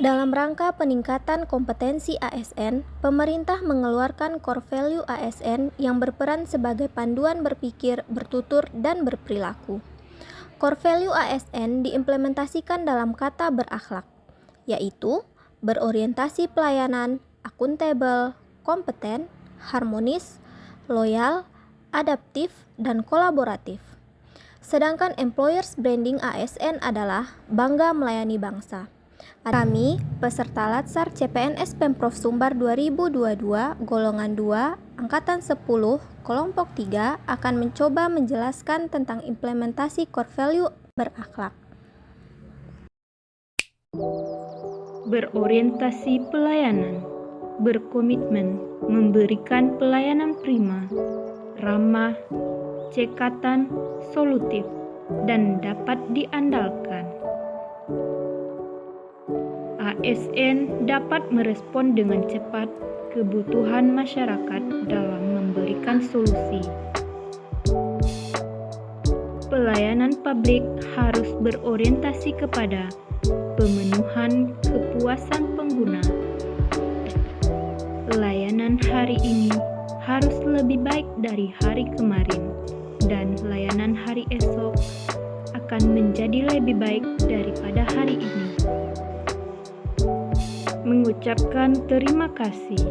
Dalam rangka peningkatan kompetensi ASN, pemerintah mengeluarkan Core Value ASN yang berperan sebagai panduan berpikir, bertutur, dan berperilaku. Core Value ASN diimplementasikan dalam kata berakhlak, yaitu berorientasi pelayanan, akuntabel, kompeten, harmonis, loyal, adaptif, dan kolaboratif. Sedangkan Employers Branding ASN adalah bangga melayani bangsa. Kami, peserta Latsar CPNS Pemprov Sumbar 2022, golongan 2, angkatan 10, kelompok 3, akan mencoba menjelaskan tentang implementasi Core Value berakhlak. Berorientasi pelayanan, berkomitmen memberikan pelayanan prima, ramah, cekatan, solutif, dan dapat diandalkan. ASN dapat merespon dengan cepat kebutuhan masyarakat dalam memberikan solusi. Pelayanan publik harus berorientasi kepada pemenuhan kepuasan pengguna. Layanan hari ini harus lebih baik dari hari kemarin, dan layanan hari esok akan menjadi lebih baik daripada hari ini. Mengucapkan terima kasih.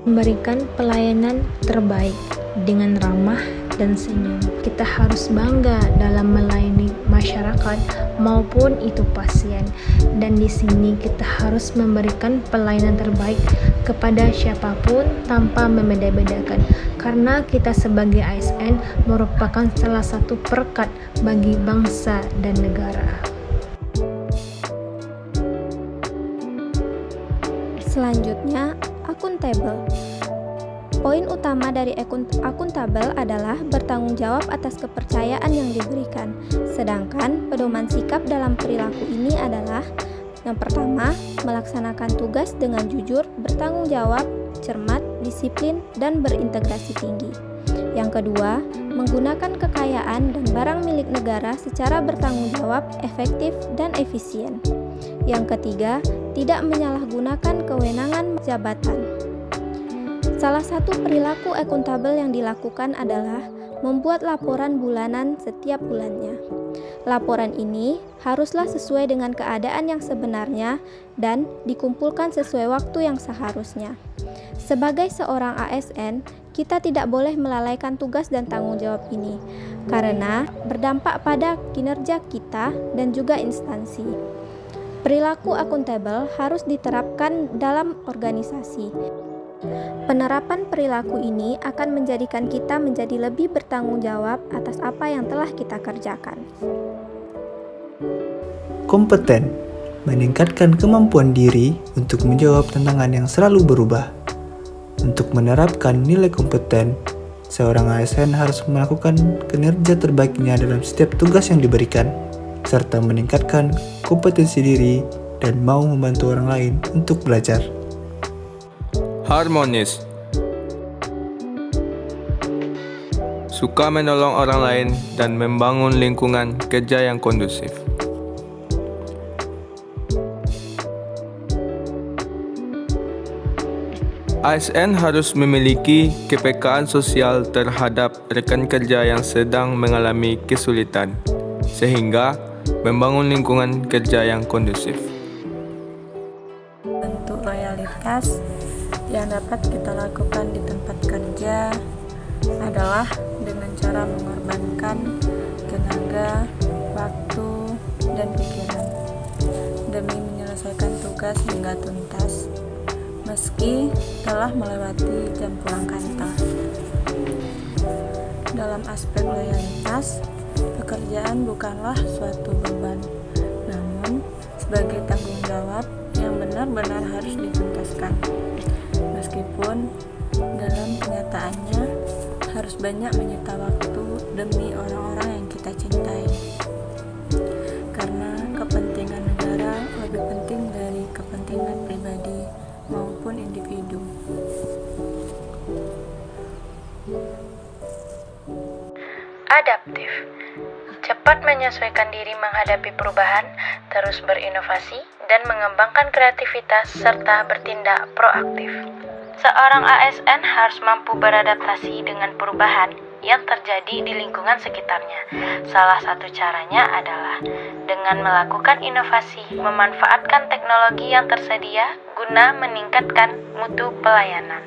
Memberikan pelayanan terbaik dengan ramah dan senyum. Kita harus bangga dalam melayani masyarakat maupun itu pasien. Dan di sini kita harus memberikan pelayanan terbaik kepada siapapun tanpa membeda-bedakan. Karena kita sebagai ASN merupakan salah satu perekat bagi bangsa dan negara. Selanjutnya, akuntabel. Poin utama dari akuntabel adalah bertanggung jawab atas kepercayaan yang diberikan. Sedangkan pedoman sikap dalam perilaku ini adalah: yang pertama, melaksanakan tugas dengan jujur, bertanggung jawab, cermat, disiplin, dan berintegrasi tinggi. Yang kedua, menggunakan kekayaan dan barang milik negara secara bertanggung jawab, efektif, dan efisien. Yang ketiga, tidak menyalahgunakan kewenangan jabatan. Salah satu perilaku akuntabel yang dilakukan adalah membuat laporan bulanan setiap bulannya. Laporan ini haruslah sesuai dengan keadaan yang sebenarnya dan dikumpulkan sesuai waktu yang seharusnya. Sebagai seorang ASN, kita tidak boleh melalaikan tugas dan tanggung jawab ini, karena berdampak pada kinerja kita dan juga instansi. Perilaku akuntabel harus diterapkan dalam organisasi. Penerapan perilaku ini akan menjadikan kita menjadi lebih bertanggung jawab atas apa yang telah kita kerjakan. Kompeten, meningkatkan kemampuan diri untuk menjawab tantangan yang selalu berubah. Untuk menerapkan nilai kompeten, seorang ASN harus melakukan kinerja terbaiknya dalam setiap tugas yang diberikan, serta meningkatkan kompetensi diri dan mau membantu orang lain untuk belajar. Harmonis, suka menolong orang lain dan membangun lingkungan kerja yang kondusif. ASN harus memiliki kepekaan sosial terhadap rekan kerja yang sedang mengalami kesulitan, sehingga membangun lingkungan kerja yang kondusif. Bentuk loyalitas yang dapat kita lakukan di tempat kerja adalah dengan cara mengorbankan tenaga, waktu, dan pikiran demi menyelesaikan tugas hingga tuntas, meski telah melewati jam pulang kantor. Dalam aspek loyalitas, pekerjaan bukanlah suatu beban, namun sebagai tanggung jawab yang benar-benar harus dituntaskan. Meskipun dalam kenyataannya harus banyak menyita waktu demi orang-orang yang kita cintai. Karena kepentingan negara lebih penting dari kepentingan pribadi maupun individu. Adaptif, cepat menyesuaikan diri menghadapi perubahan, terus berinovasi dan mengembangkan kreativitas serta bertindak proaktif. Seorang ASN harus mampu beradaptasi dengan perubahan yang terjadi di lingkungan sekitarnya. Salah satu caranya adalah dengan melakukan inovasi, memanfaatkan teknologi yang tersedia guna meningkatkan mutu pelayanan.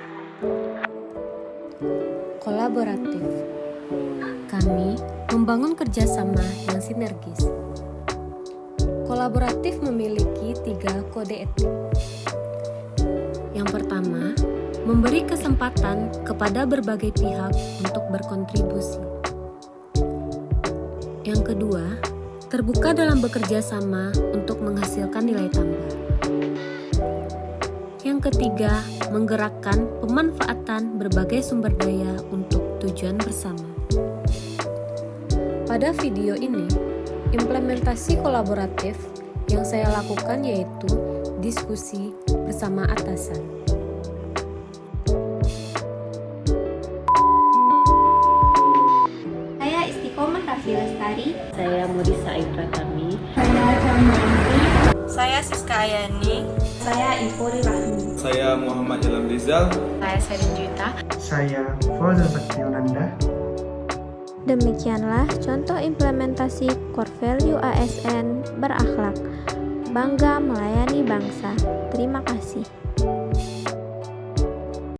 Kolaboratif. Kami membangun kerjasama yang sinergis. Kolaboratif memiliki 3 kode etik. Yang pertama, memberi kesempatan kepada berbagai pihak untuk berkontribusi. Yang kedua, terbuka dalam bekerja sama untuk menghasilkan nilai tambah. Yang ketiga, menggerakkan pemanfaatan berbagai sumber daya untuk tujuan bersama. Pada video ini, implementasi kolaboratif yang saya lakukan yaitu diskusi bersama atasan. Saya Istiqomah Raffi Lestari. Saya Murisa Pratami. Saya Siska Ayani. Saya Ifuri Rahmi. Saya Muhammad Ilham Rizal. Saya Serin Juta. Saya Fauzan Sakti Yunanda. Demikianlah contoh implementasi core value ASN berakhlak. Bangga melayani bangsa. Terima kasih.